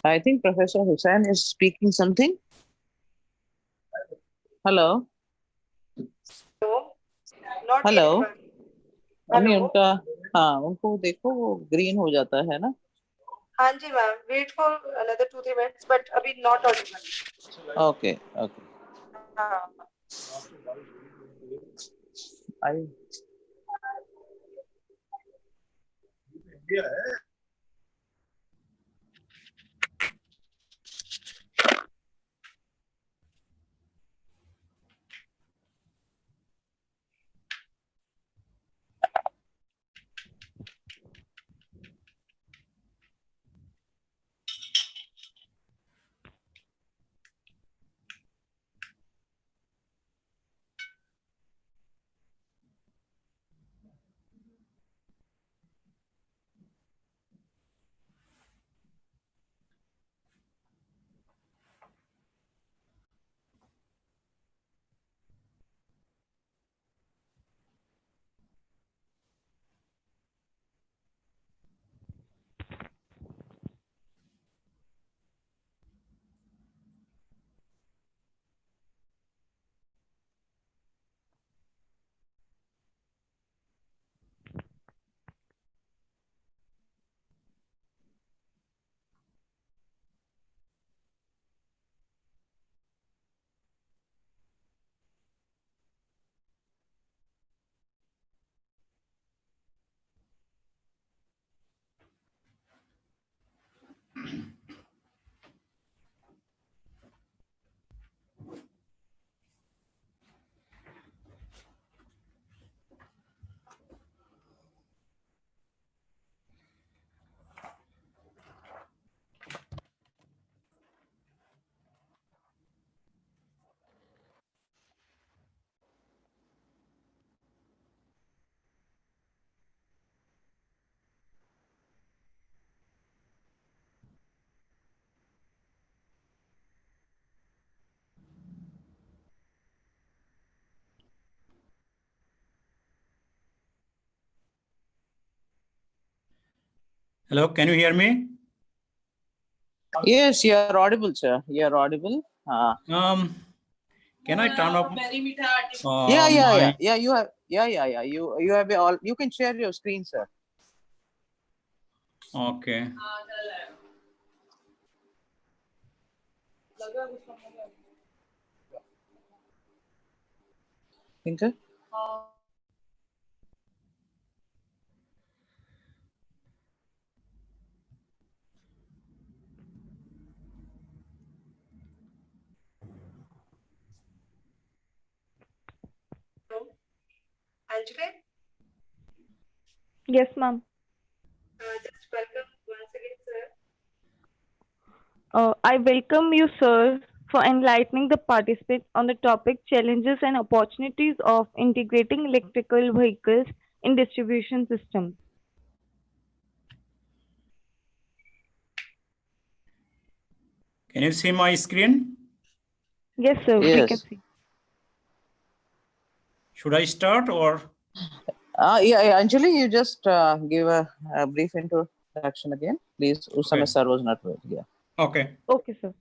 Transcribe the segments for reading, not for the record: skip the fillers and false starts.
I think Professor Hussain is speaking something. Hello, hello not hello. Yet ma'am नहीं hello उनका, हाँ उनको देखो वो ग्रीन हो जाता है ना। हाँ जी ma'am wait for another 2-3 minutes but अभी नॉट ऑडिबल ओके ओके। हाँ I Hello, can you hear me? Yes, you are audible, sir. You are audible. Can I turn off? Yeah. You have, yeah. You have all. You can share your screen, sir. Okay. Thinker. Anjali Yes, ma'am. just welcome once again sir I welcome you, sir, for enlightening the participants on the topic challenges and opportunities of integrating electrical vehicles in distribution systems. Can you see my screen? Yes, sir, we can Yes. see. Should I start or? Yeah. Anjali, you just give a brief introduction again, please. उस समय sir was not with. Yeah. Okay. Okay, sir.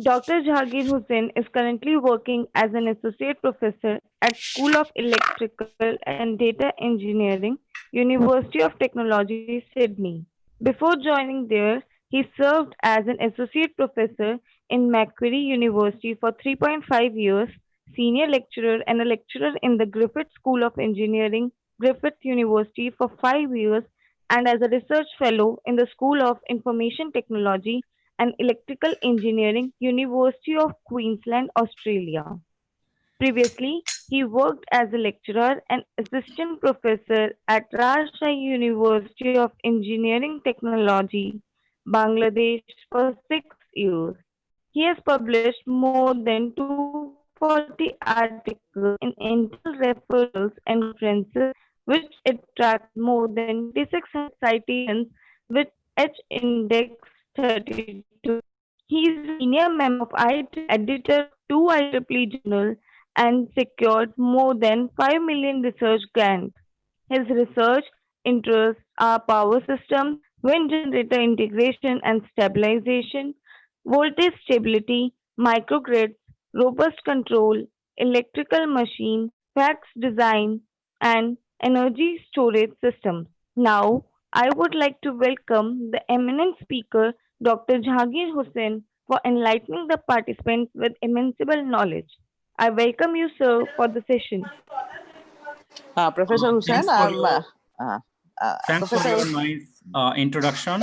Dr. Jahangir Hussain is currently working as an associate professor at School of Electrical and Data Engineering, University of Technology, Sydney. Before joining there, he served as an associate professor in Macquarie University for 3.5 years, senior lecturer and a lecturer in the Griffith School of Engineering, Griffith University for 5 years, and as a research fellow in the School of Information Technology and Electrical Engineering, University of Queensland, Australia. Previously, he worked as a lecturer and assistant professor at Rajshahi University of Engineering Technology, Bangladesh for 6 years. He has published more than 240 articles in international referrals and conferences, which attracted more than 2,600 citations with H-index 32. He is a senior member of editor of two IEEE journals and secured more than 5 million research grants. His research interests are power systems, wind generator integration and stabilization, voltage stability, microgrids, robust control, electrical machine, fax design, and energy storage systems. Now, I would like to welcome the eminent speaker, Dr. Jahangir Hussain, for enlightening the participants with immense knowledge. I welcome you, sir, for the session. Professor Hussain, Thanks for your Professor. nice introduction,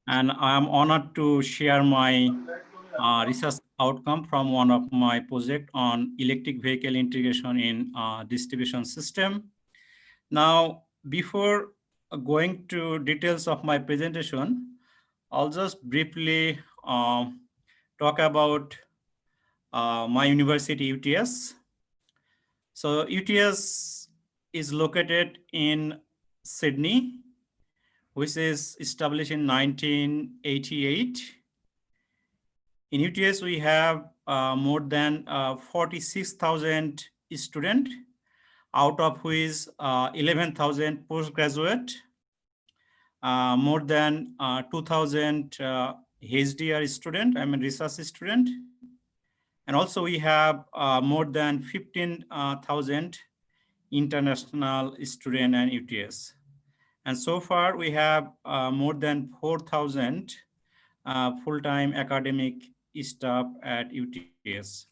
and I am honored to share my research outcome from one of my project on electric vehicle integration in distribution system. Now, before going to details of my presentation, I'll just briefly talk about my university, UTS. So UTS is located in Sydney, which is established in 1988. In UTS, we have more than 46,000 students, out of which 11,000 postgraduate, more than 2,000 HDR student, research student. And also we have more than 15,000 international student and UTS. And so far we have more than 4,000 full-time academic staff at UTS.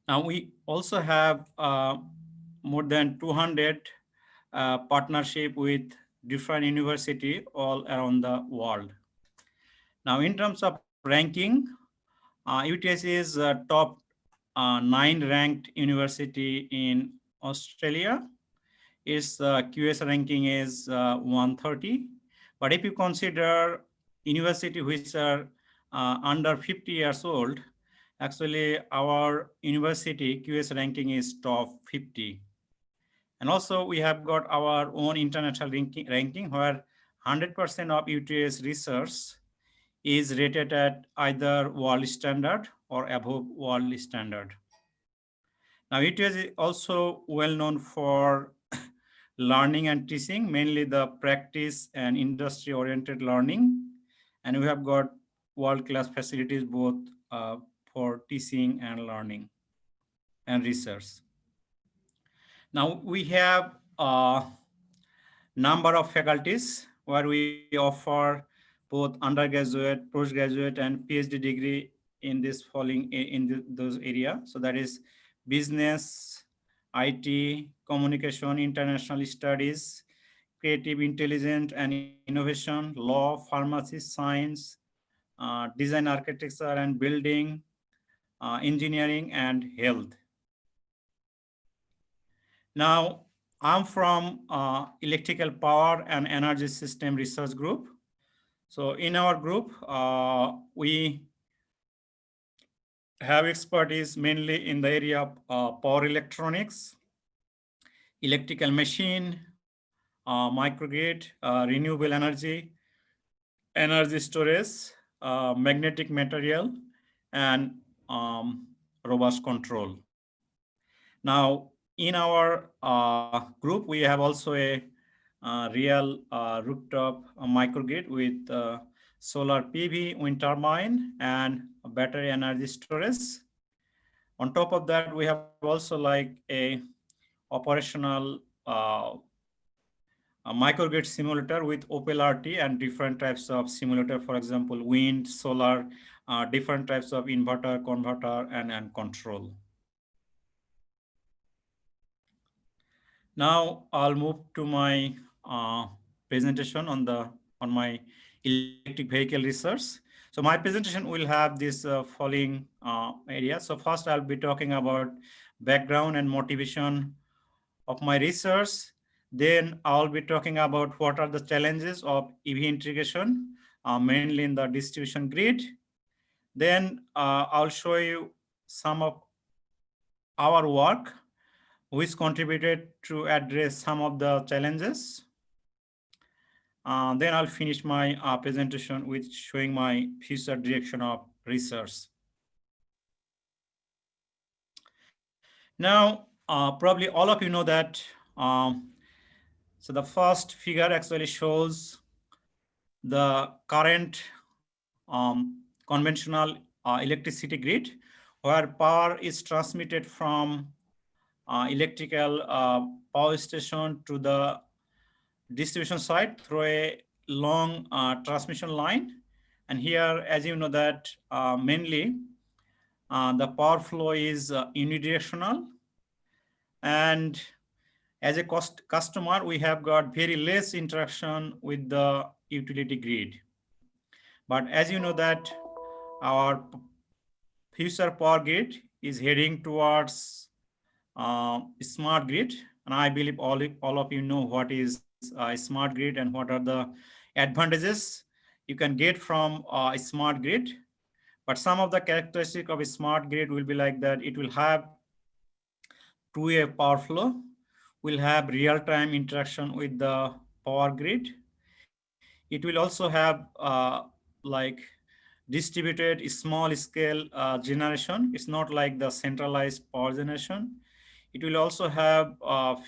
Now we also have more than 200 partnership with different university all around the world. Now in terms of ranking, UTS is top 9 ranked university in Australia. Its QS ranking is 130. But if you consider university which are under 50 years old, actually our university QS ranking is top 50. And also we have got our own international ranking where 100% of UTS research is rated at either world standard or above world standard. Now UTS is also well known for learning and teaching, mainly the practice and industry-oriented learning. And we have got world-class facilities both for teaching and learning and research. Now we have a number of faculties where we offer both undergraduate, postgraduate, and PhD degree in this falling in those areas. So that is business, IT, communication, international studies, creative intelligence and innovation, law, pharmacy, science, design, architecture and building, engineering, and health. Now, I'm from Electrical Power and Energy System Research Group. So in our group, we have expertise mainly in the area of power electronics, electrical machine, microgrid, renewable energy, energy storage, magnetic material, and robust control. Now, in our group, we have also a real rooftop microgrid with solar PV, wind turbine, and battery energy storage. On top of that, we have also like a operational a microgrid simulator with OpenRT and different types of simulator, for example, wind, solar, different types of inverter, converter, and control. Now I'll move to my presentation on my electric vehicle research. So my presentation will have this following areas. So first I'll be talking about background and motivation of my research. Then I'll be talking about what are the challenges of EV integration, mainly in the distribution grid. Then I'll show you some of our work which contributed to address some of the challenges. Then I'll finish my presentation with showing my future direction of research. Now, probably all of you know that so the first figure actually shows the current conventional electricity grid, where power is transmitted from electrical power station to the distribution side through a long transmission line. And here, as you know that mainly the power flow is unidirectional. And as a customer, we have got very less interaction with the utility grid. But as you know that our future power grid is heading towards smart grid. And I believe all of you know what is a smart grid and what are the advantages you can get from a smart grid. But some of the characteristics of a smart grid will be like that. It will have two-way power flow, will have real-time interaction with the power grid. It will also have like distributed small scale generation. It's not like the centralized power generation. It will also have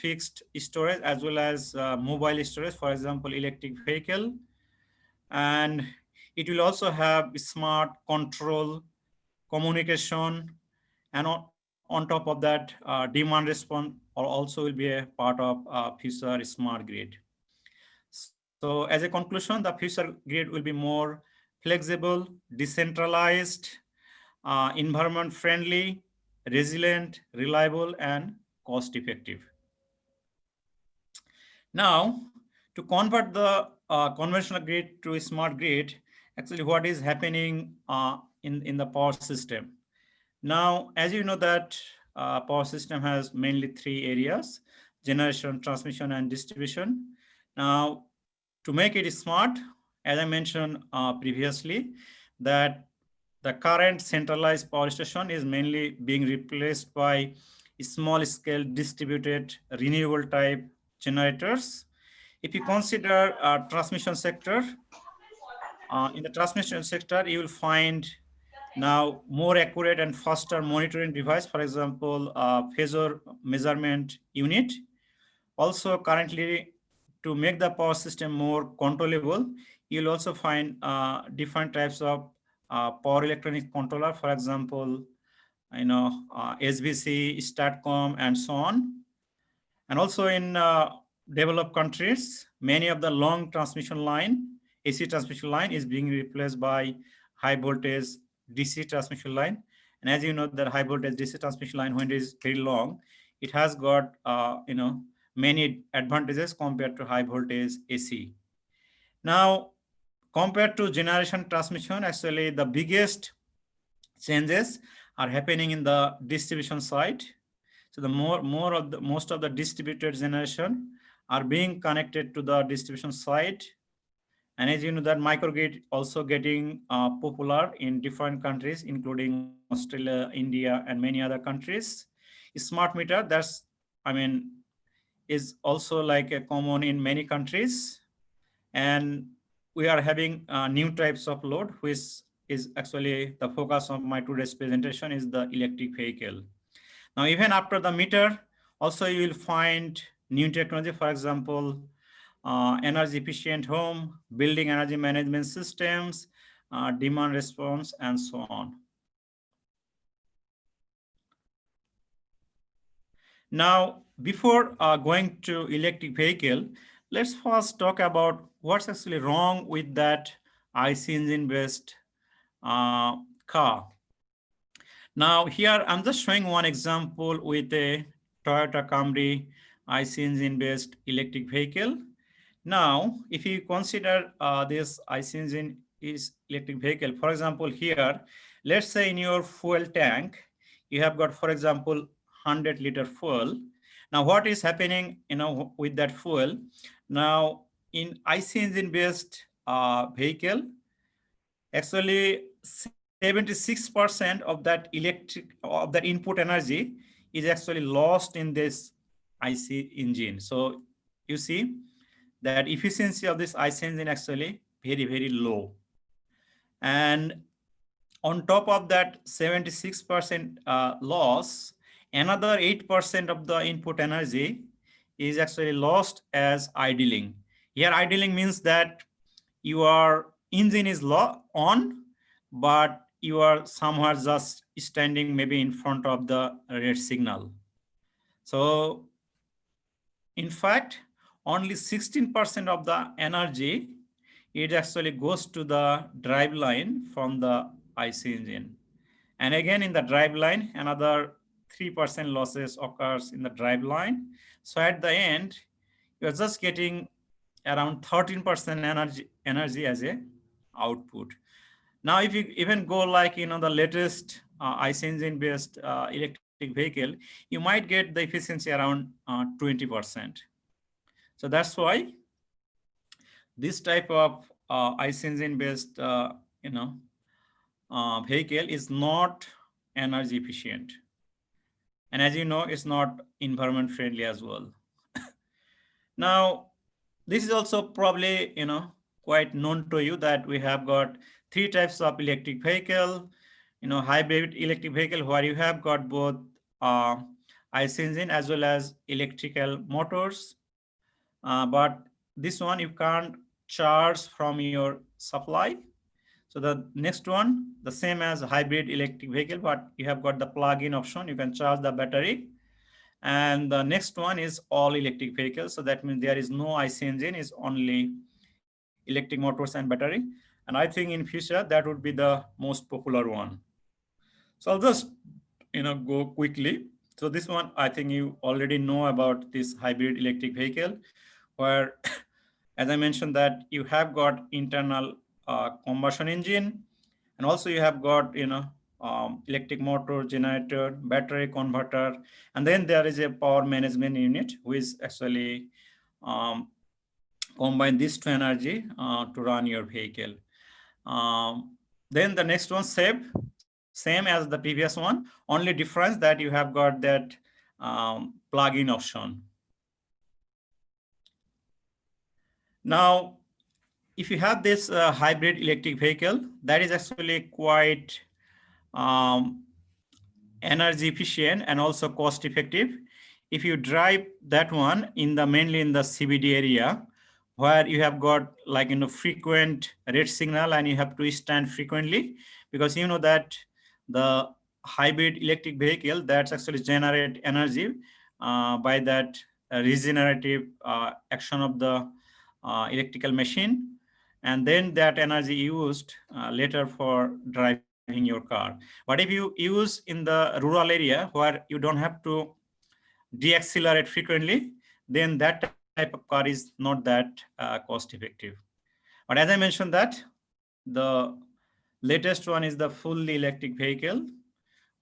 fixed storage as well as mobile storage, for example, electric vehicle. And it will also have smart control, communication, and on top of that, demand response also will be a part of future smart grid. So as a conclusion, the future grid will be more flexible, decentralized, environment friendly, resilient, reliable, and cost effective. Now, to convert the conventional grid to a smart grid, actually what is happening in the power system. Now, as you know that power system has mainly three areas: generation, transmission, and distribution. Now, to make it smart, as I mentioned previously, that the current centralized power station is mainly being replaced by small scale distributed renewable type generators. If you consider transmission sector, in the transmission sector, you will find now more accurate and faster monitoring device, for example, phasor measurement unit. Also currently, to make the power system more controllable, you'll also find different types of power electronic controller, for example, SBC, STATCOM, and so on. And also in developed countries, many of the long transmission line, AC transmission line is being replaced by high voltage DC transmission line. And as you know, that high voltage DC transmission line, when it is very long, it has got many advantages compared to high voltage AC. Now, compared to generation transmission, actually the biggest changes are happening in the distribution side. So the most of the distributed generation are being connected to the distribution side. And as you know that microgrid also getting popular in different countries, including Australia, India, and many other countries. Smart meter, is also like a common in many countries. And we are having new types of load, which is actually the focus of my today's presentation, is the electric vehicle. Now, even after the meter, also you will find new technology, for example, energy efficient home, building energy management systems, demand response, and so on. Now, before going to electric vehicle, let's first talk about what's actually wrong with that IC engine based car. Now here I'm just showing one example with a Toyota Camry IC engine based electric vehicle. Now, if you consider this IC engine is electric vehicle, for example, here, let's say in your fuel tank, you have got, for example, 100-liter fuel. Now, what is happening, with that fuel? Now, in IC engine based vehicle, actually 76% of that input energy is actually lost in this IC engine. So you see that efficiency of this IC engine actually very, very low. And on top of that 76% loss, another 8% of the input energy is actually lost as idling. Here idling means that your engine is on, but you are somewhere just standing maybe in front of the red signal. So in fact, only 16% of the energy, it actually goes to the drive line from the IC engine. And again, in the drive line, another 3% losses occurs in the drive line. So at the end, you're just getting around 13% energy as a output. Now, if you even go like, the latest IC engine based electric vehicle, you might get the efficiency around 20%. So that's why this type of IC engine based, vehicle is not energy efficient. And as you know, it's not environment friendly as well. Now, this is also probably, quite known to you that we have got three types of electric vehicle, hybrid electric vehicle, where you have got both IC engine as well as electrical motors. But this one you can't charge from your supply. So the next one, the same as hybrid electric vehicle, but you have got the plug-in option. You can charge the battery. And the next one is all electric vehicles. So that means there is no IC engine, is only electric motors and battery. And I think in future that would be the most popular one. So I'll just go quickly. So this one, I think you already know about this hybrid electric vehicle, where as I mentioned that you have got internal combustion engine, and also you have got electric motor, generator, battery converter, and then there is a power management unit which actually combine this to energy to run your vehicle. Then the next one, same as the previous one, only difference that you have got that plug-in option. Now, if you have this hybrid electric vehicle, that is actually quite energy efficient and also cost effective. If you drive that one mainly in the CBD area, where you have got like frequent red signal and you have to stand frequently, because you know that the hybrid electric vehicle that's actually generate energy by that regenerative action of the electrical machine, and then that energy used later for driving your car. But if you use in the rural area where you don't have to deaccelerate frequently, then that type of car is not that cost effective. But as I mentioned that the latest one is the fully electric vehicle,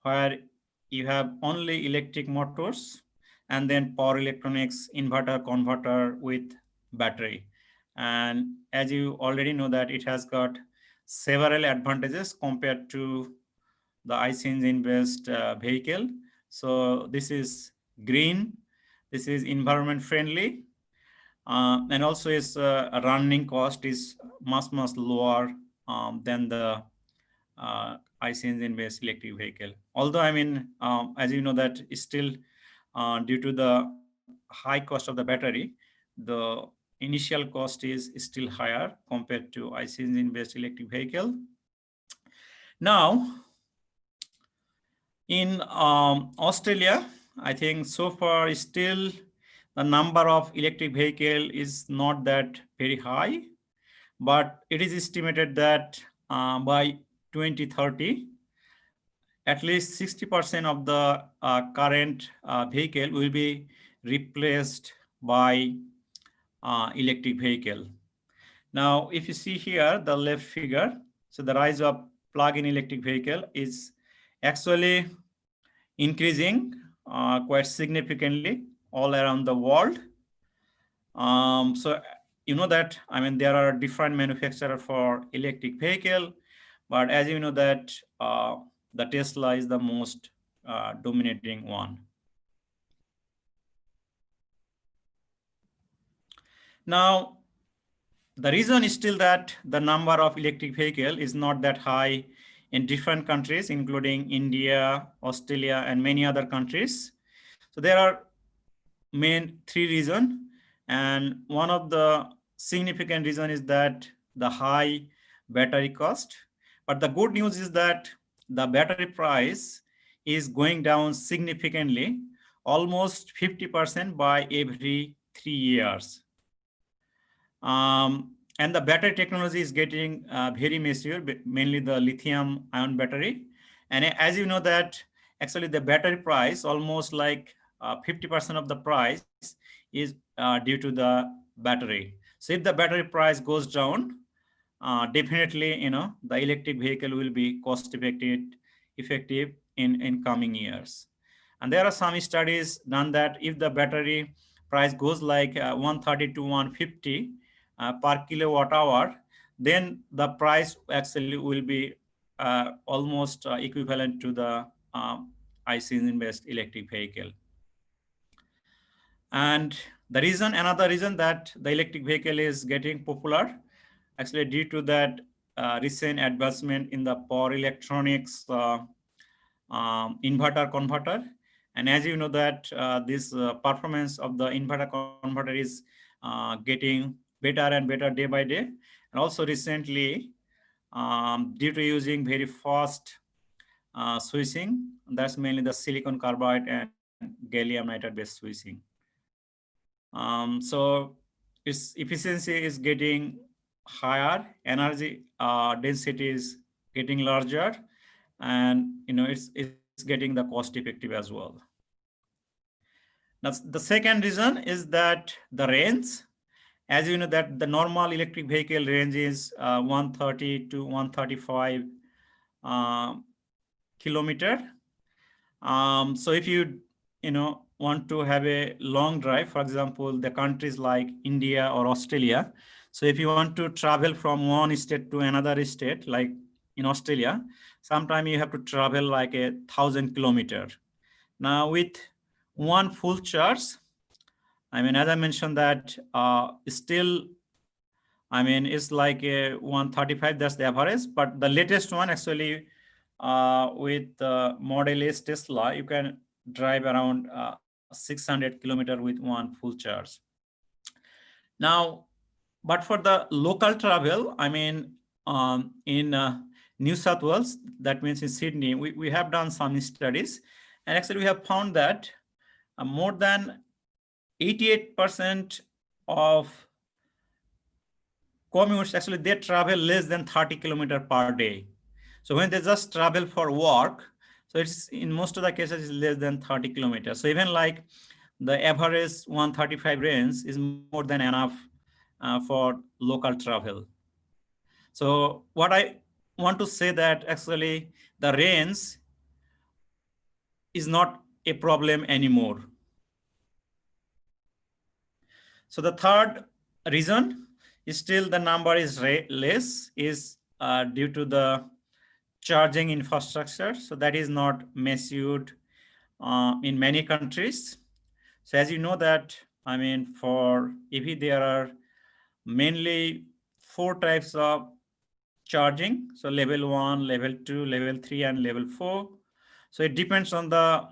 where you have only electric motors and then power electronics, inverter, converter with battery. And as you already know that it has got several advantages compared to the IC engine based vehicle. So this is green, this is environment friendly, and also its running cost is much lower than the IC engine based electric vehicle. Although as you know that still due to the high cost of the battery, the initial cost is still higher compared to IC engine based electric vehicle. Now, in Australia, I think so far still the number of electric vehicle is not that very high, but it is estimated that by 2030, at least 60% of the current vehicle will be replaced by electric vehicle. Now, if you see here, the left figure, so the rise of plug-in electric vehicle is actually increasing quite significantly all around the world. So you know that, there are different manufacturers for electric vehicle, but as you know that the Tesla is the most dominating one. Now, the reason is still that the number of electric vehicle is not that high in different countries, including India, Australia, and many other countries. So there are main three reasons. And one of the significant reason is that the high battery cost. But the good news is that the battery price is going down significantly, almost 50% by every 3 years. And the battery technology is getting very mature, mainly the lithium ion battery. And as you know that actually the battery price, almost like 50% of the price is due to the battery. So if the battery price goes down, definitely, the electric vehicle will be cost effective in coming years. And there are some studies done that if the battery price goes like 130 to 150 per kilowatt hour, then the price actually will be almost equivalent to the IC engine-based electric vehicle. And another reason that the electric vehicle is getting popular, actually due to that recent advancement in the power electronics inverter converter. And as you know that this performance of the inverter converter is getting better and better day by day. And also recently, due to using very fast switching, that's mainly the silicon carbide and gallium nitride based switching. So its efficiency is getting higher, energy density is getting larger, and it's getting the cost effective as well. Now the second reason is that the range. As you know that the normal electric vehicle range is 130 to 135 kilometer. So if you want to have a long drive, for example, the countries like India or Australia. So if you want to travel from one state to another state, like in Australia, sometimes you have to travel like 1,000 kilometers. Now with one full charge, as I mentioned that still, it's like a 135, that's the average, but the latest one actually with Model S Tesla, you can drive around 600 kilometers with one full charge. Now, but for the local travel, in New South Wales, that means in Sydney, we have done some studies, and actually we have found that more than 88% of commuters, actually they travel less than 30 kilometers per day. So when they just travel for work, so it's in most of the cases is less than 30 kilometers. So even like the average 135 range is more than enough for local travel. So what I want to say that actually the range is not a problem anymore. So the third reason is still the number is less is due to the charging infrastructure. So that is not matured in many countries. So as you know that, for EV, there are mainly 4 types of charging. So level 1, level 2, level 3, and level 4. So it depends on the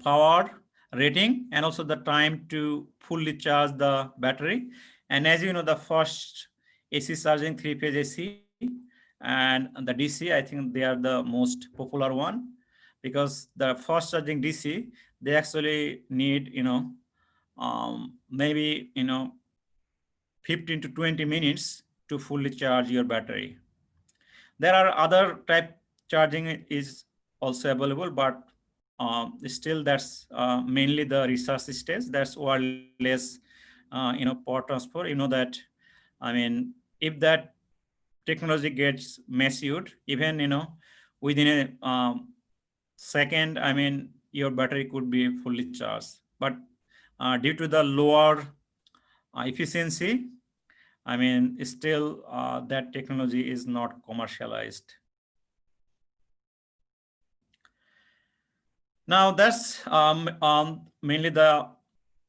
power rating and also the time to fully charge the battery. And as you know, the first AC charging 3-phase AC and the DC, I think they are the most popular one, because the fast charging DC, they actually need, maybe, 15 to 20 minutes to fully charge your battery. There are other type charging is also available, but still that's mainly the research stage. That's wireless, power transfer. You know that, if that technology gets matured, even, within a second, your battery could be fully charged. But due to the lower efficiency, still that technology is not commercialized. Now that's mainly the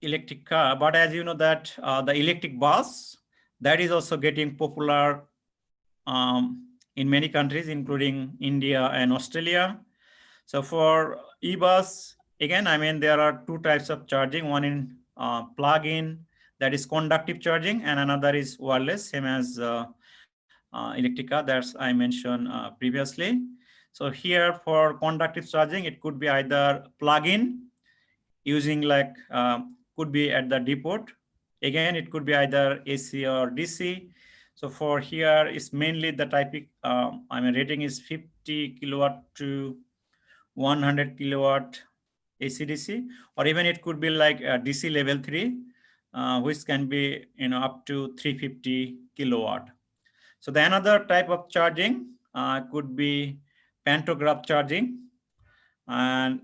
electric car, but as you know that the electric bus, that is also getting popular in many countries, including India and Australia. So for e-bus, again, there are 2 types of charging, one in plug-in, that is conductive charging, and another is wireless, same as Electrica that I mentioned previously. So here for conductive charging, it could be either plug-in using like could be at the depot. Again, it could be either AC or DC. So for here, it's mainly the typic. Rating is 50 kilowatt to 100 kilowatt AC/DC, or even it could be like a DC level 3, which can be up to 350 kilowatt. So the another type of charging could be pantograph charging, and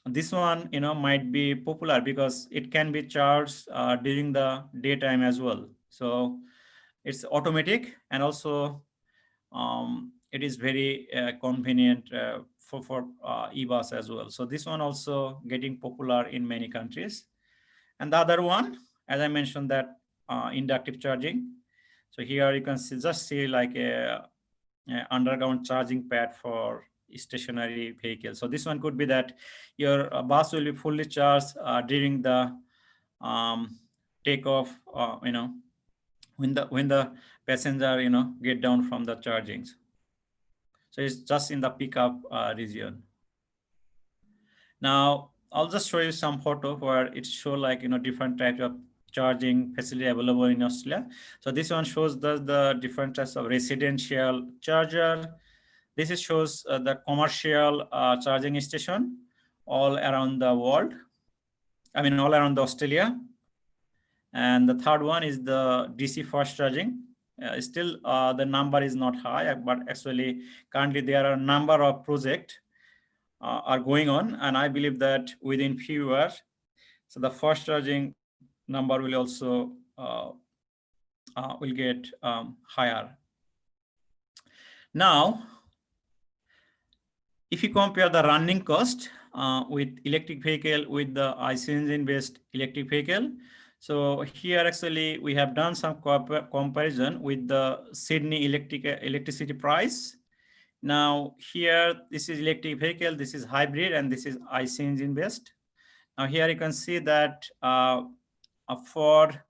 this one might be popular because it can be charged during the daytime as well. So it's automatic, and also it is very convenient for e-bus as well. So this one also getting popular in many countries. And the other one, as I mentioned, that inductive charging. So here you can just see like a underground charging pad for stationary vehicles. So this one could be that your bus will be fully charged during the takeoff, when the passenger get down from the chargings. So it's just in the pickup region. Now I'll just show you some photo where it show like different types of charging facility available in Australia. So this one shows the different types of residential charger. This shows the commercial charging station all around the world. All around Australia. And the third one is the DC fast charging. Still, the number is not high, but actually currently there are a number of projects are going on, and I believe that within few years, so the fast charging number will also will get higher. Now, if you compare the running cost with electric vehicle with the IC engine based electric vehicle, so here actually we have done some comparison with the Sydney electricity price. Now here, this is electric vehicle, this is hybrid, and this is IC engine based. Now here you can see that for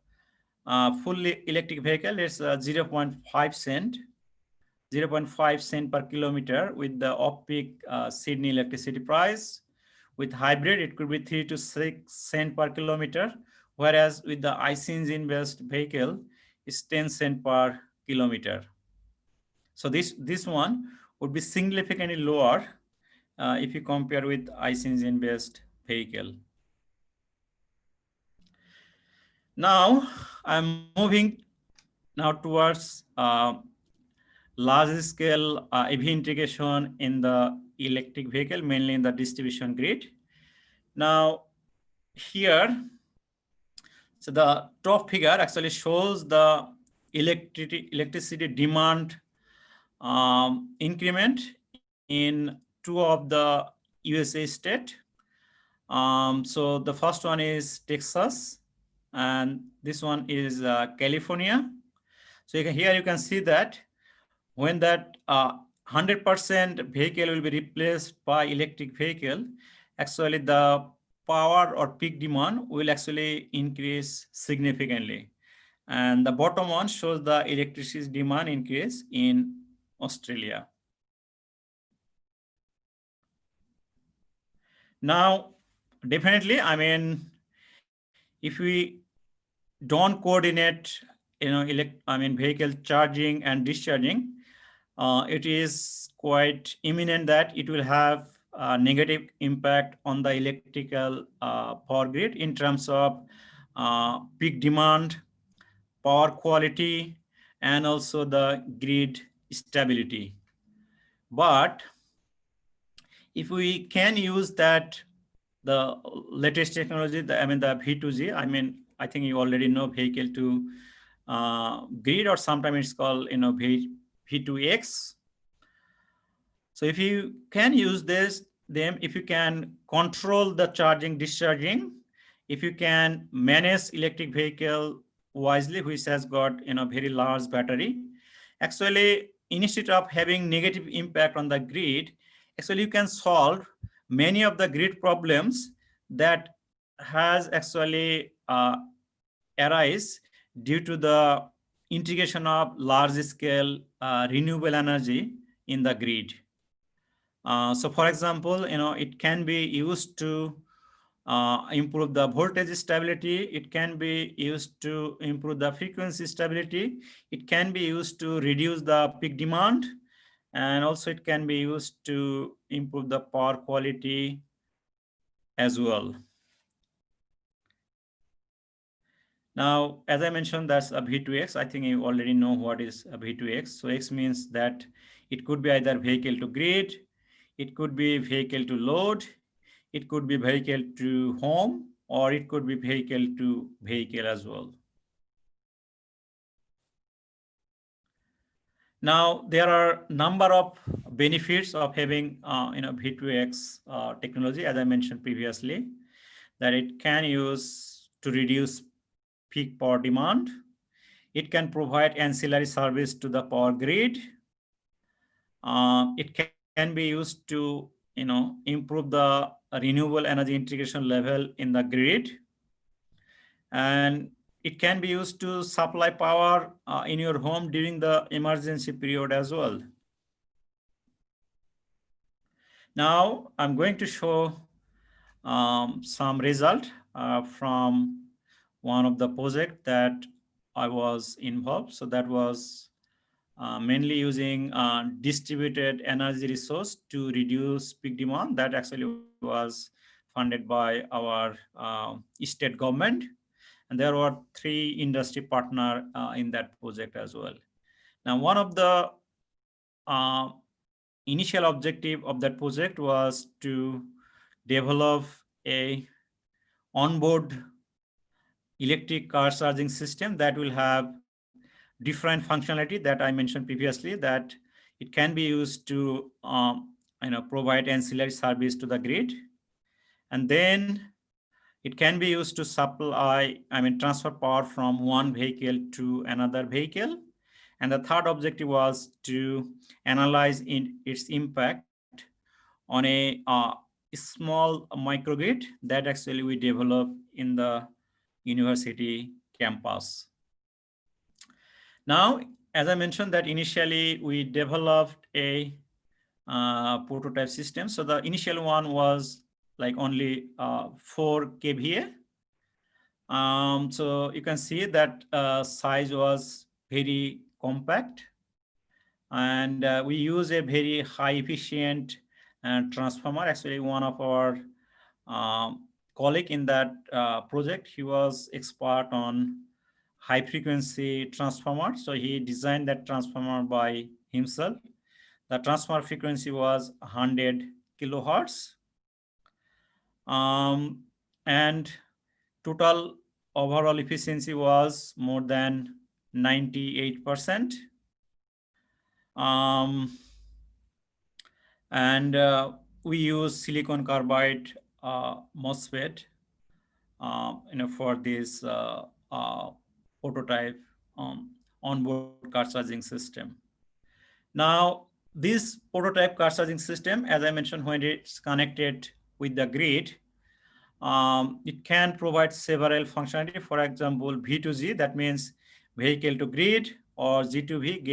fully electric vehicle, it's 0.5 cent. 0.5 cent per kilometer with the off-peak Sydney electricity price. With hybrid, it could be 3 to 6 cent per kilometer, whereas with the IC engine-based vehicle, it's 10 cent per kilometer. So this one would be significantly lower if you compare with IC engine-based vehicle. Now, I'm moving now towards large scale EV integration in the electric vehicle, mainly in the distribution grid. Now here, so the top figure actually shows the electricity demand increment in 2 of the USA state. So the first one is Texas, and this one is California. So here you can see that when that 100% vehicle will be replaced by electric vehicle, actually the power or peak demand will actually increase significantly. And the bottom one shows the electricity demand increase in Australia. Now, definitely, if we don't coordinate, vehicle charging and discharging, it is quite imminent that it will have a negative impact on the electrical power grid in terms of peak demand, power quality, and also the grid stability. But if we can use that, the latest technology, the V2G, I think you already know vehicle to grid, or sometimes it's called V2X. So if you can use if you can control the charging, discharging, if you can manage electric vehicle wisely, which has got very large battery, actually instead of having negative impact on the grid, actually you can solve many of the grid problems that has actually arise due to the integration of large-scale renewable energy in the grid. So, for example, it can be used to improve the voltage stability. It can be used to improve the frequency stability. It can be used to reduce the peak demand, and also it can be used to improve the power quality as well. Now, as I mentioned, that's a V2X. I think you already know what is a V2X. So X means that it could be either vehicle to grid, it could be vehicle to load, it could be vehicle to home, or it could be vehicle to vehicle as well. Now, there are a number of benefits of having V2X technology, as I mentioned previously, that it can use to reduce peak power demand. It can provide ancillary service to the power grid. It can be used to improve the renewable energy integration level in the grid. And it can be used to supply power in your home during the emergency period as well. Now, I'm going to show some result from one of the project that I was involved. So that was mainly using distributed energy resource to reduce peak demand. That actually was funded by our state government. And there were 3 industry partners in that project as well. Now, one of the initial objective of that project was to develop a onboard electric car charging system that will have different functionality that I mentioned previously, that it can be used to provide ancillary service to the grid, and then it can be used to transfer power from one vehicle to another vehicle. And the third objective was to analyze its impact on a small microgrid that actually we developed in the university campus. Now, as I mentioned that initially we developed a prototype system. So the initial one was like only 4 kVA. So you can see that size was very compact, and we use a very high efficient transformer. Actually, one of our colleague in that project, he was expert on high frequency transformer. So he designed that transformer by himself. The transformer frequency was 100 kilohertz. And total overall efficiency was more than 98%. And we use silicon carbide MOSFET for this prototype onboard car charging system. Now, this prototype car charging system, as I mentioned, when it's connected with the grid, it can provide several functionality. For example, V2G, that means vehicle to grid, or G2V,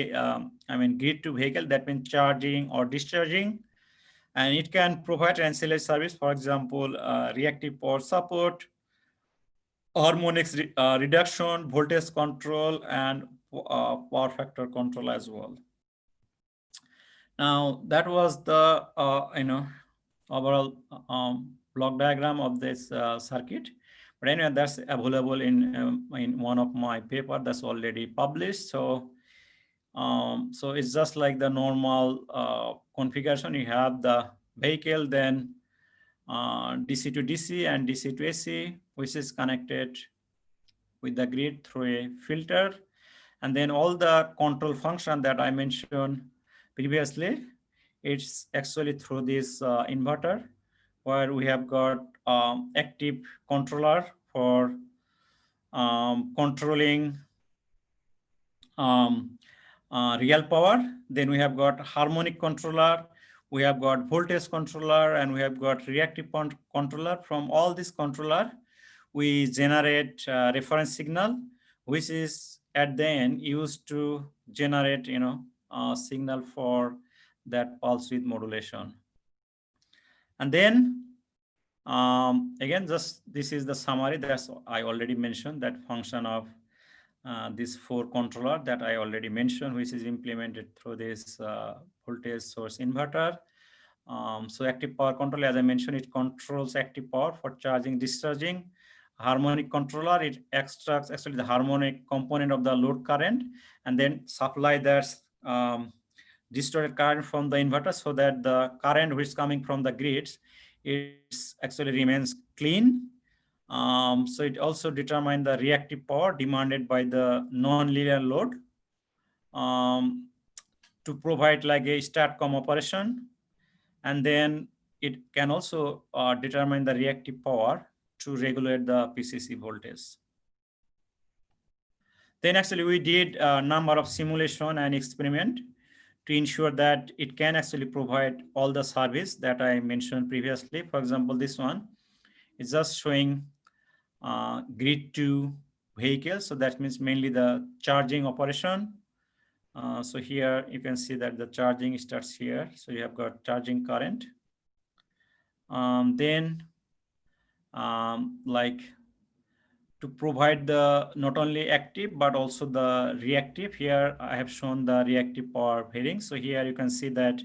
grid to vehicle, that means charging or discharging. And it can provide ancillary service, for example, reactive power support, harmonics reduction, voltage control, and power factor control as well. Now, that was the overall block diagram of this circuit. But anyway, that's available in one of my paper that's already published. So so it's just like the normal configuration. You have the vehicle, then DC to DC and DC to AC, which is connected with the grid through a filter. And then all the control function that I mentioned previously, it's actually through this inverter, where we have got active controller for controlling real power. Then we have got harmonic controller, we have got voltage controller, and we have got reactive controller. From all this controller, we generate reference signal, which is at the end used to generate, signal for that pulse width modulation. And then again, just this is the summary. That's I already mentioned that function of this 4 controller that I already mentioned, which is implemented through this voltage source inverter. So active power controller, as I mentioned, it controls active power for charging, discharging. Harmonic controller, it extracts actually the harmonic component of the load current and then supply that distorted current from the inverter so that the current which is coming from the grids, it actually remains clean. So it also determines the reactive power demanded by the non-linear load to provide like a STATCOM operation. And then it can also determine the reactive power to regulate the PCC voltage. Then actually we did a number of simulation and experiment to ensure that it can actually provide all the service that I mentioned previously. For example, this one is just showing grid to vehicle. So that means mainly the charging operation. So here you can see that the charging starts here. So you have got charging current. Then like to provide the not only active but also the reactive, here I have shown the reactive power varying. So here you can see that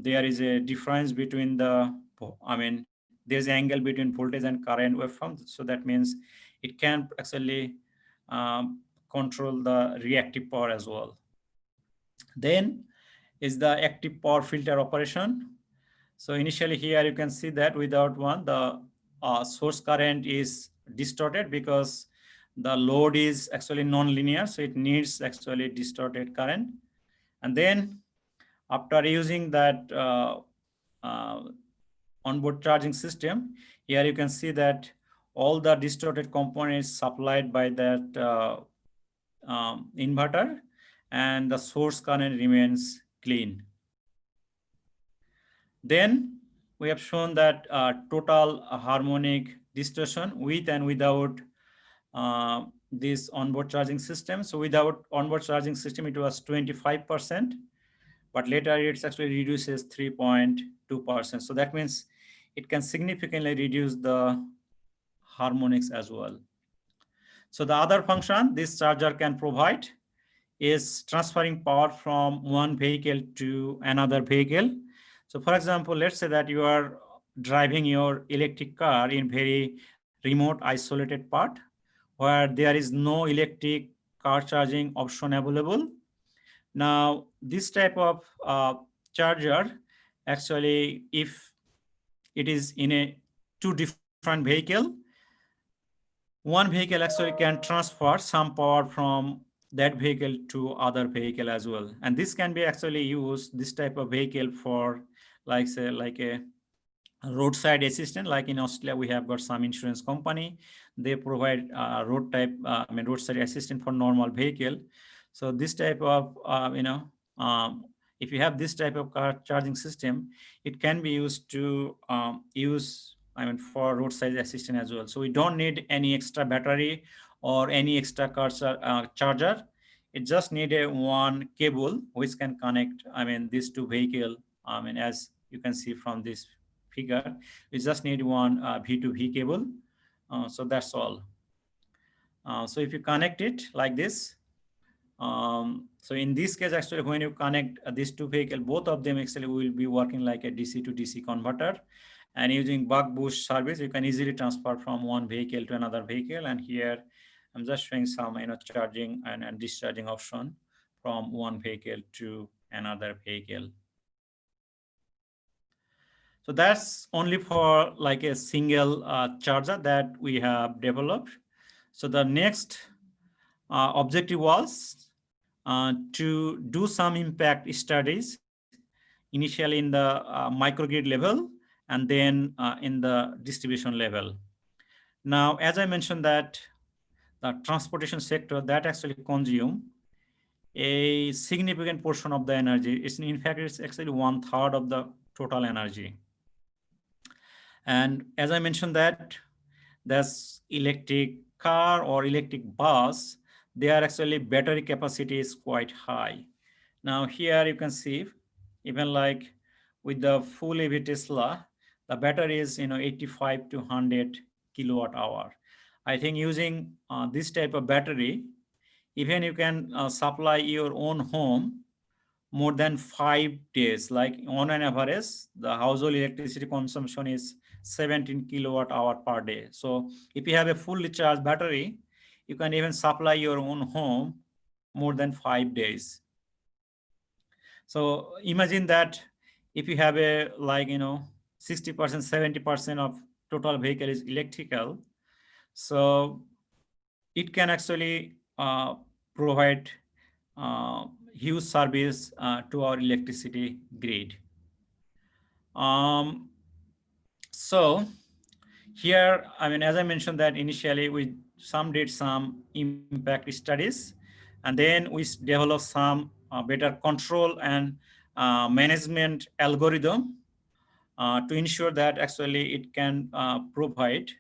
there is a difference between the, there's an angle between voltage and current waveform. So that means it can actually control the reactive power as well. Then is the active power filter operation. So initially here you can see that without one, the source current is distorted because the load is actually non-linear. So it needs actually distorted current. And then after using that onboard charging system, here you can see that all the distorted components supplied by that inverter and the source current remains clean. Then we have shown that total harmonic distortion with and without this onboard charging system. So without onboard charging system, it was 25%, but later it actually reduces 3.2%. So that means it can significantly reduce the harmonics as well. So the other function this charger can provide is transferring power from one vehicle to another vehicle. So for example, let's say that you are driving your electric car in very remote isolated part where there is no electric car charging option available. Now, this type of charger, actually, if it is in a two different vehicle, one vehicle actually can transfer some power from that vehicle to other vehicle as well. And this can be actually used, this type of vehicle for like say like a roadside assistant. Like in Australia, we have got some insurance company. They provide roadside assistant for normal vehicle. So this type of, if you have this type of car charging system, it can be used to for roadside assistant as well. So we don't need any extra battery or any extra car charger. It just need a one cable which can connect, these two vehicle. As you can see from this figure, we just need one V2V cable. So that's all. So if you connect it like this, so in this case, actually, when you connect these two vehicles, both of them actually will be working like a DC to DC converter. And using buck boost service, you can easily transfer from one vehicle to another vehicle. And here, I'm just showing some charging and discharging option from one vehicle to another vehicle. So that's only for like a single charger that we have developed. So the next objective was to do some impact studies, initially in the microgrid level and then in the distribution level. Now, as I mentioned that the transportation sector that actually consume a significant portion of the energy. In fact, it's actually 1/3 of the total energy. And as I mentioned that that's electric car or electric bus, their actually battery capacity is quite high. Now here you can see, even like with the full EV Tesla, the battery is 85 to 100 kilowatt hour. I think using this type of battery, even you can supply your own home more than 5 days. Like on an average, the household electricity consumption is 17 kilowatt hour per day. So if you have a fully charged battery, you can even supply your own home more than 5 days. So imagine that if you have a 60%, 70% of total vehicle is electrical, so it can actually provide huge service to our electricity grid. So here, I mean, as I mentioned that initially we did some impact studies, and then we developed some better control and management algorithm to ensure that actually it can provide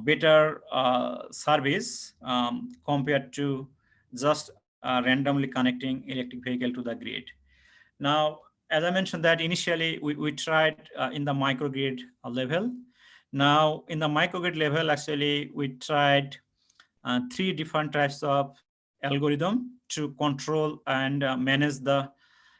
better service compared to just randomly connecting electric vehicle to the grid. Now, as I mentioned that initially we tried in the microgrid level. Now, in the microgrid level, actually, we tried 3 different types of algorithm to control and manage the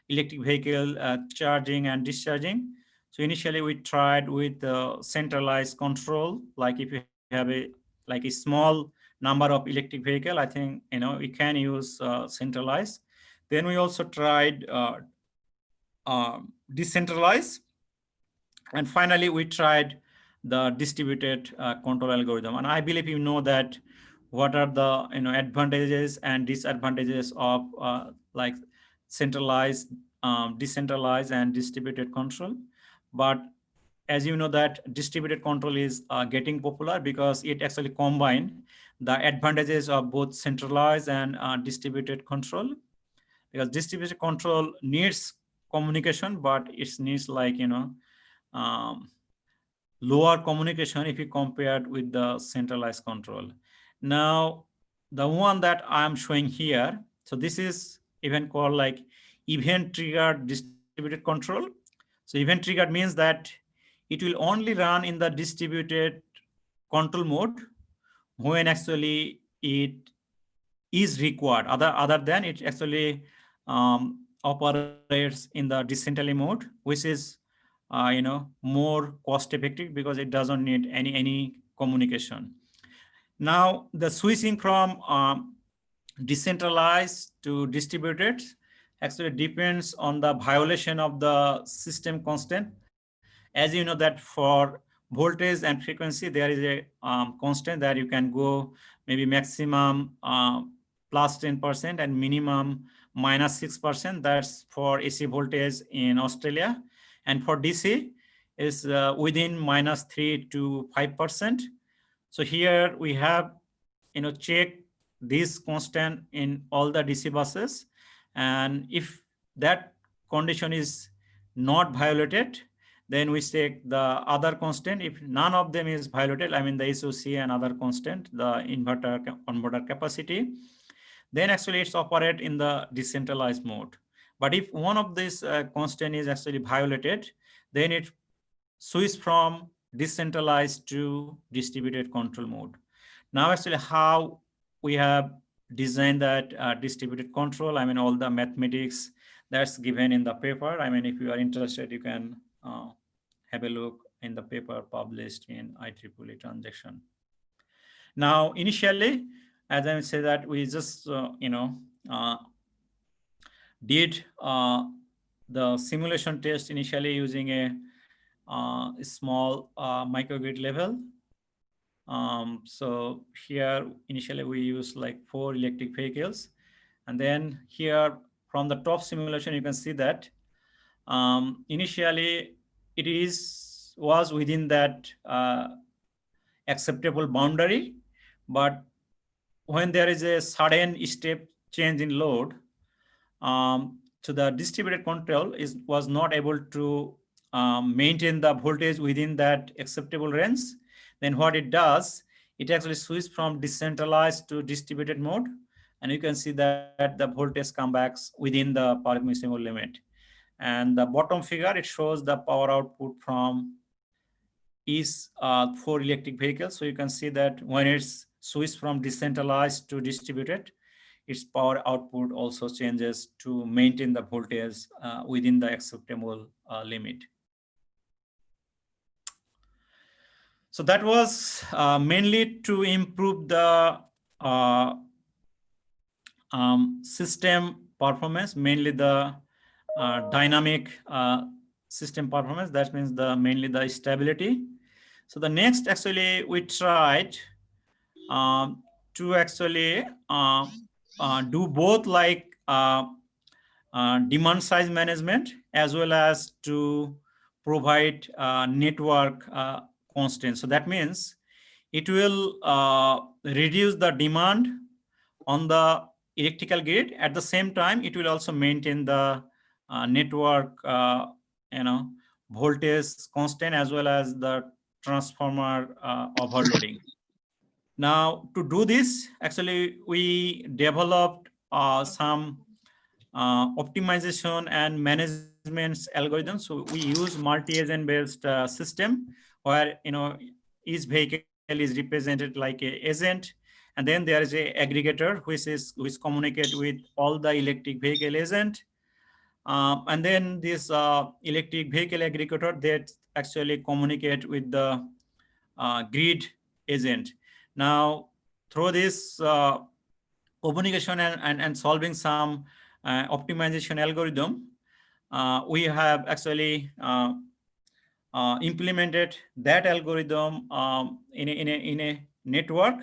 electric vehicle charging and discharging. So initially, we tried with centralized control, like if you have a small number of electric vehicle, I think we can use centralized. Then we also tried decentralized, and finally we tried the distributed control algorithm. And I believe you know that what are the advantages and disadvantages of like centralized, decentralized, and distributed control. But as you know that distributed control is getting popular because it actually combine the advantages of both centralized and distributed control. Because distributed control needs communication, but it needs um, lower communication if you compare it with the centralized control. Now, the one that I'm showing here, so this is even called like event triggered distributed control. So event triggered means that it will only run in the distributed control mode when actually it is required. Other than it actually operates in the decentralized mode, which is more cost effective because it doesn't need any communication. Now the switching from decentralized to distributed actually depends on the violation of the system constant. As you know that for voltage and frequency, there is a constant that you can go maybe maximum plus 10% and minimum minus 6%. That's for AC voltage in Australia. And for DC is within minus 3 to 5%. So here we have, check this constant in all the DC buses. And if that condition is not violated, then we take the other constant. If none of them is violated, I mean the SOC and other constant, the inverter converter capacity, then actually it's operate in the decentralized mode. But if one of these constant is actually violated, then it switch from decentralized to distributed control mode. Now actually how we have designed that distributed control, I mean all the mathematics that's given in the paper. I mean if you are interested, you can have a look in the paper published in IEEE transaction. Now initially, as I say that we just did the simulation test initially using a small microgrid level. So here initially we use like 4 electric vehicles, and then here from the top simulation you can see that initially it was within that acceptable boundary, but when there is a sudden step change in load, so the distributed control was not able to maintain the voltage within that acceptable range. then what it does, it actually switches from decentralized to distributed mode. And you can see that the voltage comes back within the permissible limit. And the bottom figure, it shows the power output from each 4 electric vehicles. So you can see that when it's switched from decentralized to distributed, its power output also changes to maintain the voltage within the acceptable limit. So that was mainly to improve the system performance, mainly the dynamic system performance. That means mainly the stability. So the next, actually, we tried to actually do both, like demand size management as well as to provide network constraints. So that means it will reduce the demand on the electrical grid. At the same time, it will also maintain the network voltage constant as well as the transformer overloading. Now, to do this, actually, we developed some optimization and management algorithms. So we use multi-agent based system where each vehicle is represented like an agent, and then there is a aggregator which communicate with all the electric vehicle agent, and then this electric vehicle aggregator that actually communicate with the grid agent. Now, through this communication and solving some optimization algorithm, we have actually implemented that algorithm in a network.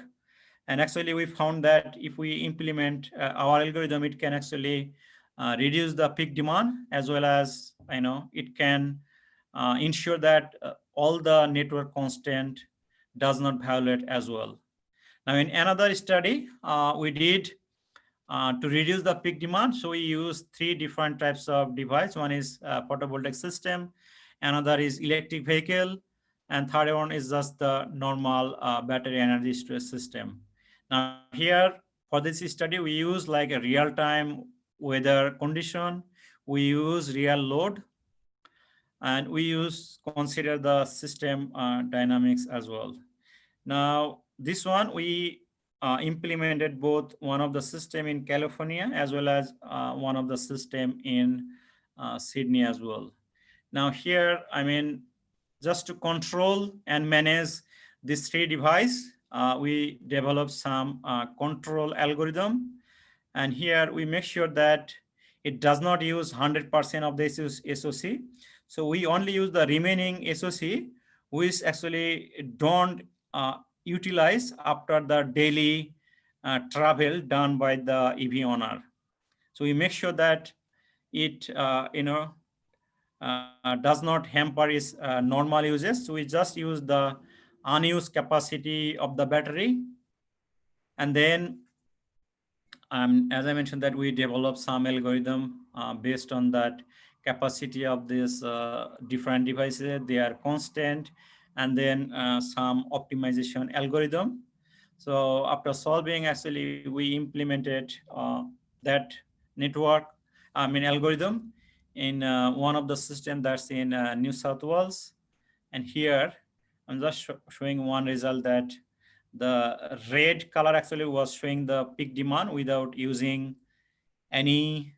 And actually, we found that if we implement our algorithm, it can actually reduce the peak demand, as well as it can ensure that all the network constant does not violate as well. Now, in another study we did to reduce the peak demand, so we use 3 different types of device. One is photovoltaic system, another is electric vehicle, and third one is just the normal battery energy storage system. Now here, for this study, we use like a real-time weather condition, we use real load, and we consider the system dynamics as well. Now, this one, we implemented both one of the system in California as well as one of the system in Sydney as well. Now here, just to control and manage these 3 devices, we developed some control algorithm. And here we make sure that it does not use 100% of the SOC. So we only use the remaining SOC, which actually don't utilize after the daily travel done by the EV owner. So we make sure that it does not hamper its normal uses. So we just use the unused capacity of the battery. And then, as I mentioned, that we develop some algorithm based on that capacity of these different devices, they are constant, and then some optimization algorithm. So after solving, actually, we implemented that network, algorithm in one of the systems that's in New South Wales. And here, I'm just showing one result, that the red color actually was showing the peak demand without using any,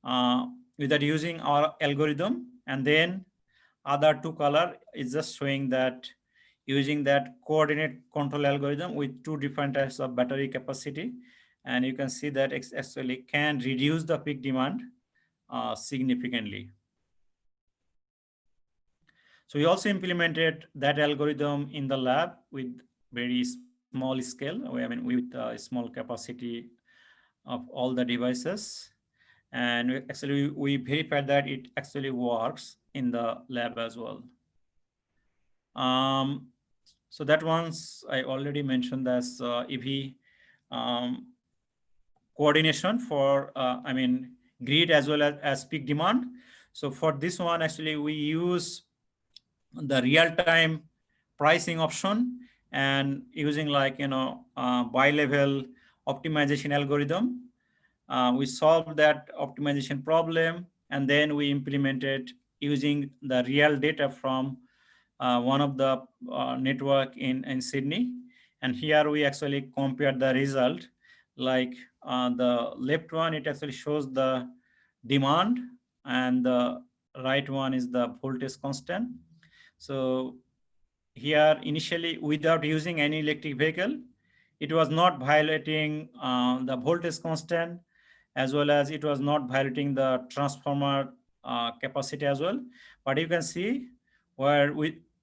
without using our algorithm. And then other 2 color is just showing that using that coordinate control algorithm with 2 different types of battery capacity. And you can see that it actually can reduce the peak demand significantly. So we also implemented that algorithm in the lab with very small scale, with a small capacity of all the devices. And actually, we verified that it actually works in the lab as well. So that one's I already mentioned as EV coordination for grid as well as peak demand. So for this one, actually, we use the real-time pricing option and using like, bi-level optimization algorithm. We solved that optimization problem, and then we implemented using the real data from one of the network in Sydney. And here we actually compared the result. Like the left one, it actually shows the demand, and the right one is the voltage constant. So here initially, without using any electric vehicle, it was not violating the voltage constant, as well as it was not violating the transformer capacity as well. But you can see where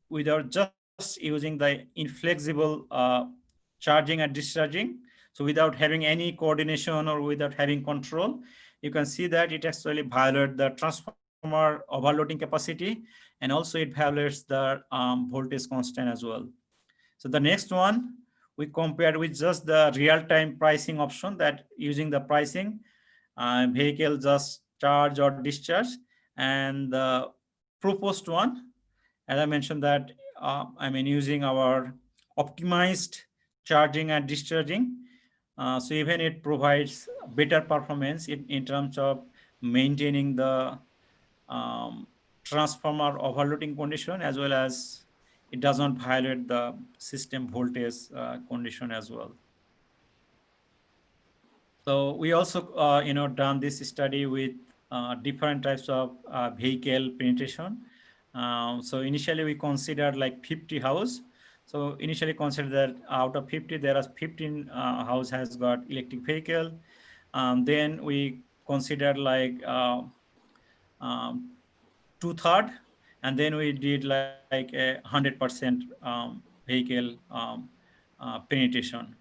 without just using the inflexible charging and discharging, so without having any coordination or without having control, you can see that it actually violates the transformer overloading capacity, and also it violates the voltage constant as well. So the next one, we compared with just the real-time pricing option, that using the pricing, vehicle just charge or discharge. And the proposed one, as I mentioned that, using our optimized charging and discharging. So even it provides better performance in terms of maintaining the um, transformer overloading condition, as well as it does not violate the system voltage condition as well. So we also, done this study with different types of vehicle penetration. So initially we considered like 50 house. So initially considered that out of 50, there are 15 house has got electric vehicle. Then we considered like um, 2/3, and then we did like a 100% vehicle penetration.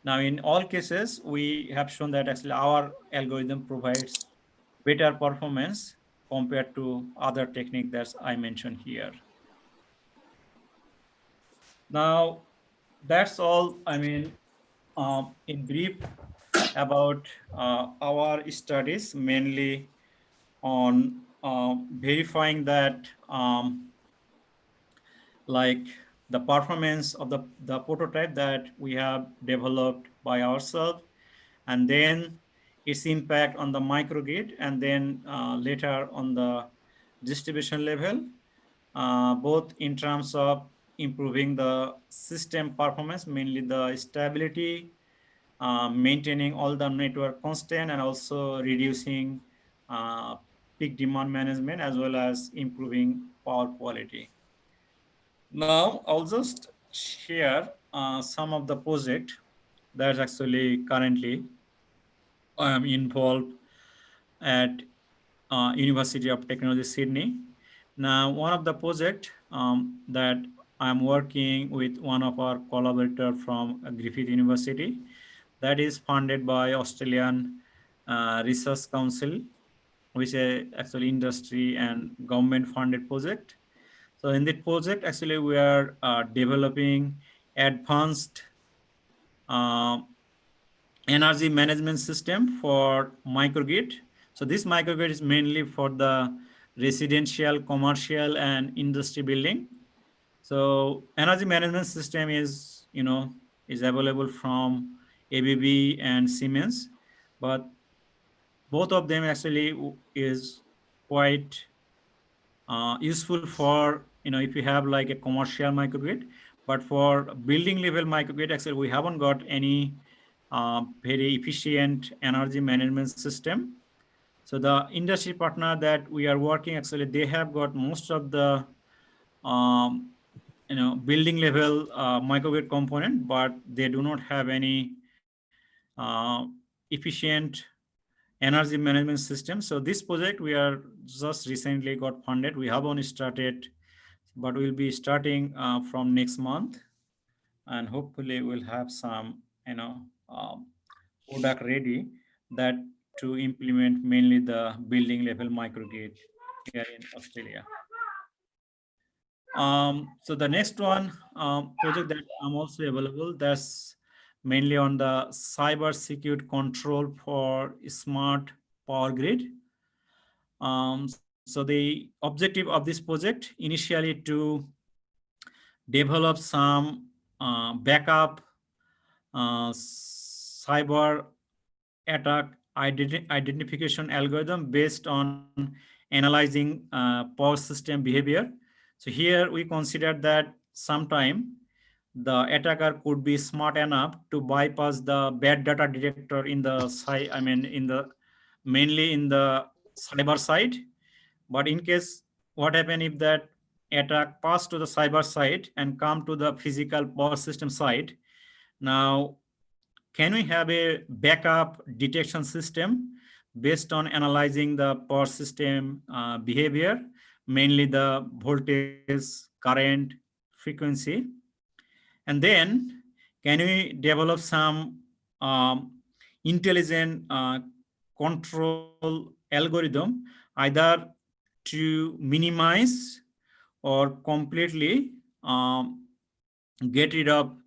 Now, in all cases, we have shown that actually our algorithm provides better performance compared to other technique that I mentioned here. Now, that's all, in brief about our studies, mainly on verifying that like the performance of the prototype that we have developed by ourselves, and then its impact on the microgrid, and then later on the distribution level, both in terms of improving the system performance, mainly the stability, maintaining all the network constant, and also reducing peak demand management, as well as improving power quality. Now, I'll just share some of the project that's actually currently I am involved at University of Technology, Sydney. Now, one of the project that I'm working with one of our collaborator from Griffith University, that is funded by Australian Research Council, which is actually industry and government funded project. So in that project, actually, we are developing advanced uh, energy management system for microgrid. So this microgrid is mainly for the residential, commercial, and industry building. So energy management system is, is available from ABB and Siemens, but both of them actually is quite useful for, if you have like a commercial microgrid. But for building level microgrid, actually we haven't got any very efficient energy management system. So the industry partner that we are working, actually they have got most of the building level microgrid component, but they do not have any efficient energy management system. So this project we are just recently got funded. We have only started, but we'll be starting from next month, and hopefully we'll have some product ready that to implement mainly the building level microgrid here in Australia. So the next one project that I'm also available, that's mainly on the cyber security control for smart power grid. So the objective of this project initially to develop some backup cyber attack identification algorithm based on analyzing power system behavior. So here we consider that sometime the attacker could be smart enough to bypass the bad data detector in the side, I mean, in the mainly in the cyber side. But in case what happen if that attack pass to the cyber side and come to the physical power system side, now can we have a backup detection system based on analyzing the power system behavior, mainly the voltage, current, frequency? And then can we develop some intelligent control algorithm, either to minimize or completely get rid of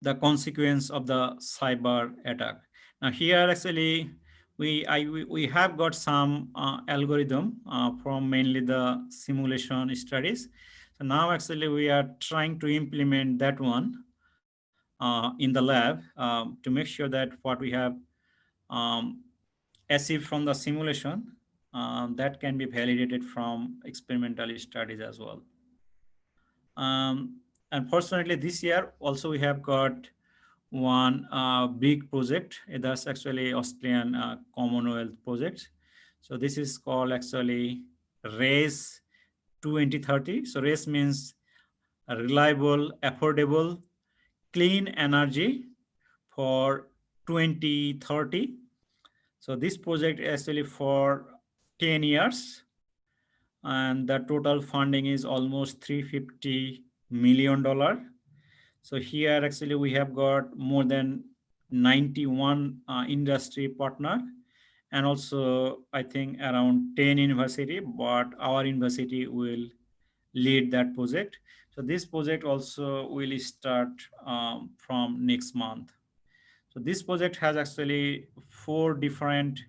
the consequence of the cyber attack? Now here actually we have got some algorithm from mainly the simulation studies. So now actually we are trying to implement that one in the lab to make sure that what we have achieved from the simulation that can be validated from experimental studies as well. Unfortunately, this year also we have got one big project. That's actually Australian Commonwealth project. So this is called actually RACE 2030. So RACE means reliable, affordable, clean energy for 2030. So this project is actually for 10 years. And the total funding is almost $350 million. So here actually we have got more than 91 industry partner, and also I think around 10 university, but our university will lead that project. So this project also will start from next month. So this project has actually 4 different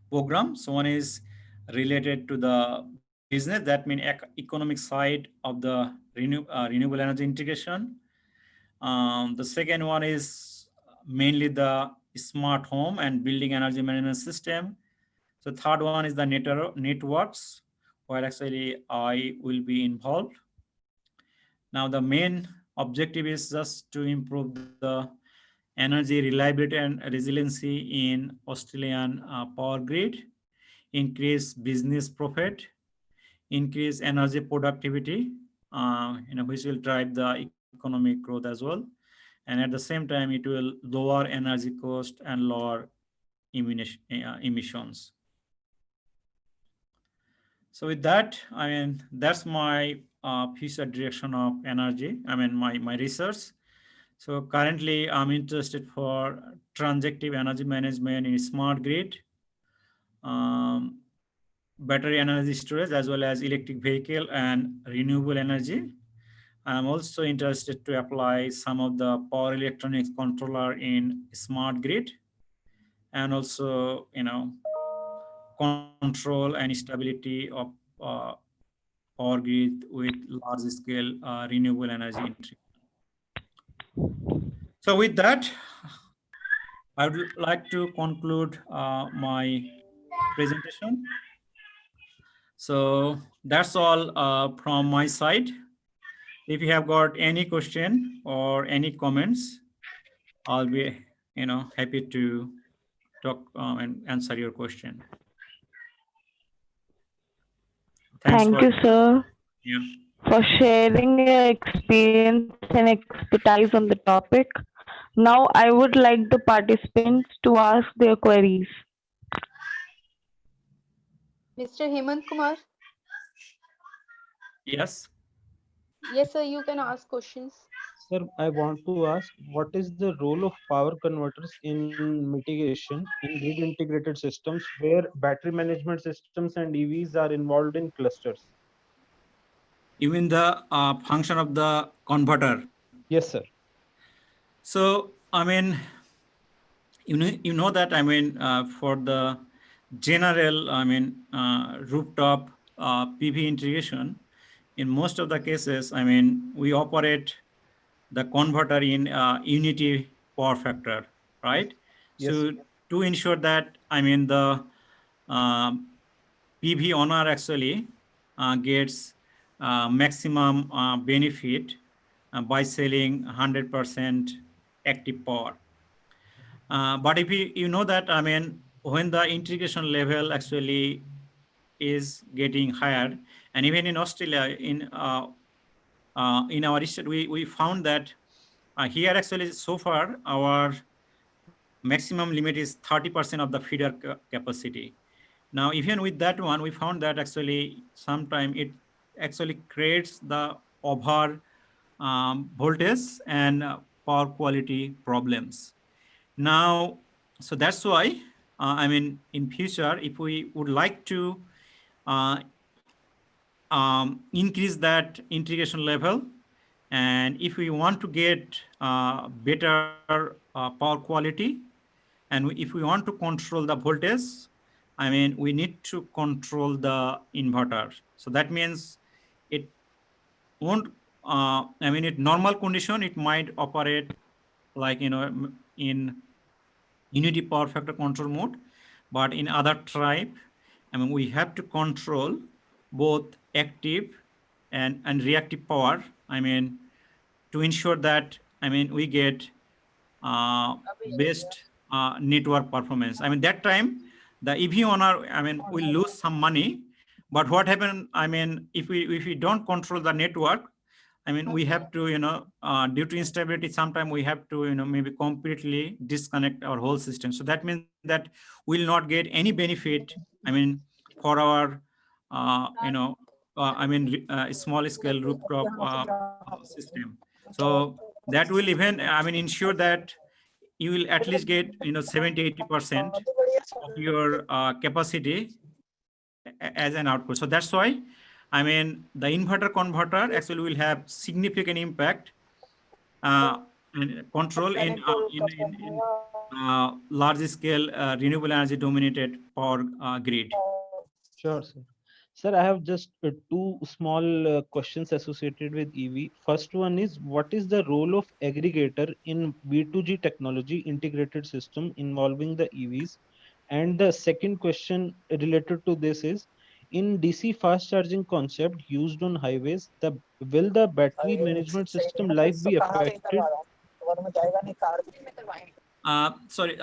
programs. So one is related to the business, that means economic side of the renewable energy integration. The second one is mainly the smart home and building energy management system. So third one is the networks, where actually I will be involved. Now the main objective is just to improve the energy reliability and resiliency in Australian power grid, increase business profit, increase energy productivity, which will drive the economic growth as well. And at the same time, it will lower energy cost and lower emissions. So with that, I mean, that's my future direction of energy. I mean, my research. So currently, I'm interested for transactive energy management in smart grid, battery energy storage, as well as electric vehicle and renewable energy. I'm also interested to apply some of the power electronics controller in smart grid, and also, control and stability of power grid with large scale renewable energy entry. So with that, I would like to conclude my presentation. So that's all from my side. If you have got any question or any comments, I'll be, happy to talk and answer your question. Thanks Thank for, you, sir, yeah. for sharing your experience and expertise on the topic. Now, I would like the participants to ask their queries. Mr. Hemant Kumar? Yes. Yes, sir, you can ask questions. Sir, I want to ask, what is the role of power converters in mitigation in grid integrated systems where battery management systems and EVs are involved in clusters? You mean the function of the converter? Yes, sir. So, I mean, you know that, I mean, for the general, I mean, rooftop PV integration, in most of the cases, I mean, we operate the converter in unity power factor, right? Yes. So to ensure that, I mean, the PV owner actually gets maximum benefit by selling 100% active power. But if you know that, I mean, when the integration level actually is getting higher, and even in Australia, in our research, we found that here actually so far our maximum limit is 30% of the feeder capacity. Now, even with that one, we found that actually sometimes it actually creates the over voltage and power quality problems. Now, so that's why, I mean, in future, if we would like to uh, increase that integration level, and if we want to get better power quality, and if we want to control the voltage, I mean, we need to control the inverter. So that means it won't, I mean, in normal condition, it might operate like, in unity power factor control mode. But in other type, I mean, we have to control both active and reactive power. I mean, to ensure that, I mean, we get best network performance. I mean, that time the EV owner, I mean, will lose some money. But what happened? I mean, if we don't control the network, I mean, we have to, due to instability, sometimes we have to, maybe completely disconnect our whole system. So that means that we'll not get any benefit, I mean, for our, small scale rooftop system. So that will even, I mean, ensure that you will at least get, 70-80% of your capacity as an output. So that's why, I mean, the inverter converter actually will have significant impact and control in large scale renewable energy dominated power grid. Sure, sir. Sir, I have just two small questions associated with EV. First one is, what is the role of aggregator in B2G technology integrated system involving the EVs? And the second question related to this is, in DC fast charging concept used on highways, will the battery management system life be affected? Sorry,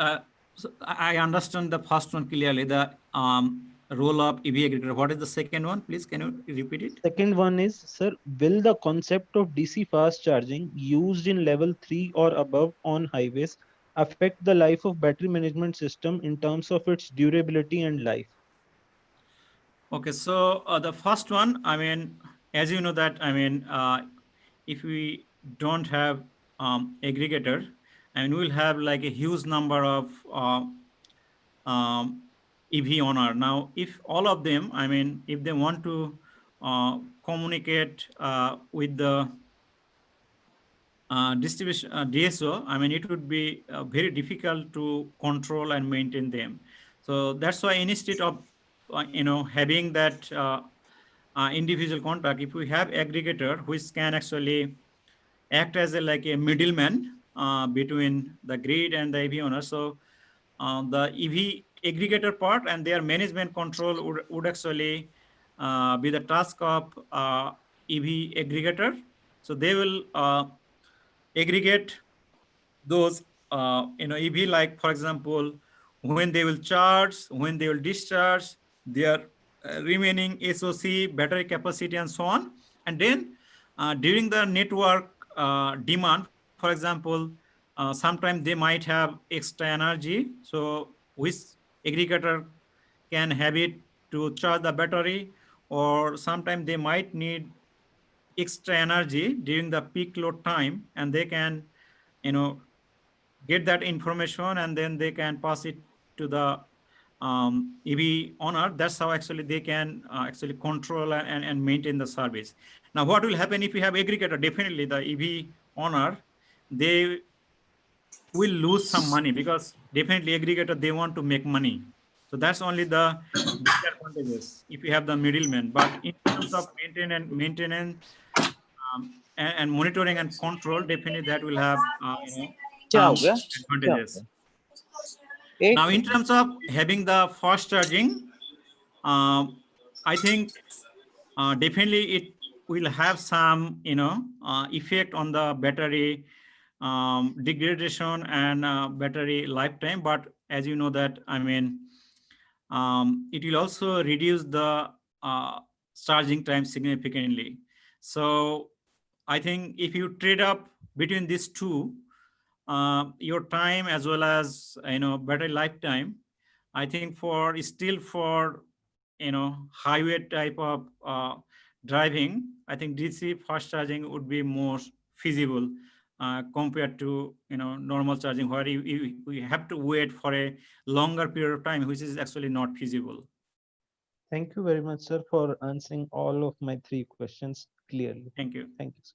so I understand the first one clearly, the role of EV aggregator. What is the second one? Please, can you repeat it? Second one is, sir, will the concept of DC fast charging used in level 3 or above on highways affect the life of battery management system in terms of its durability and life? Okay, so the first one, I mean, as you know that, I mean, if we don't have aggregator, and we'll have like a huge number of EV owner. Now, if all of them, I mean, if they want to communicate with the distribution DSO, I mean, it would be very difficult to control and maintain them. So that's why instead of having that individual contract, if we have aggregator which can actually act as like a middleman between the grid and the EV owner. So the EV aggregator part and their management control would actually be the task of EV aggregator. So they will aggregate those EV, like for example, when they will charge, when they will discharge, their remaining SOC, battery capacity, and so on. And then during the network demand, for example, sometimes they might have extra energy. So which aggregator can have it to charge the battery, or sometimes they might need extra energy during the peak load time, and they can, you know, get that information, and then they can pass it to the EV owner. That's how actually they can actually control and maintain the service. Now, what will happen if you have aggregator? Definitely the EV owner, they will lose some money, because definitely aggregator, they want to make money. So that's only the disadvantages if you have the middleman. But in terms of maintenance and monitoring and control, definitely that will have क्या हो some गया? क्या हो advantages. गया? Now, in terms of having the fast charging, I think definitely it will have some, effect on the battery degradation and battery lifetime. But as you know that, I mean, it will also reduce the charging time significantly. So I think if you trade up between these two, your time as well as battery lifetime, I think for highway type of driving, I think DC fast charging would be more feasible compared to normal charging, where we have to wait for a longer period of time, which is actually not feasible. Thank you very much, sir, for answering all of my 3 questions clearly. Thank you. Thank you, sir.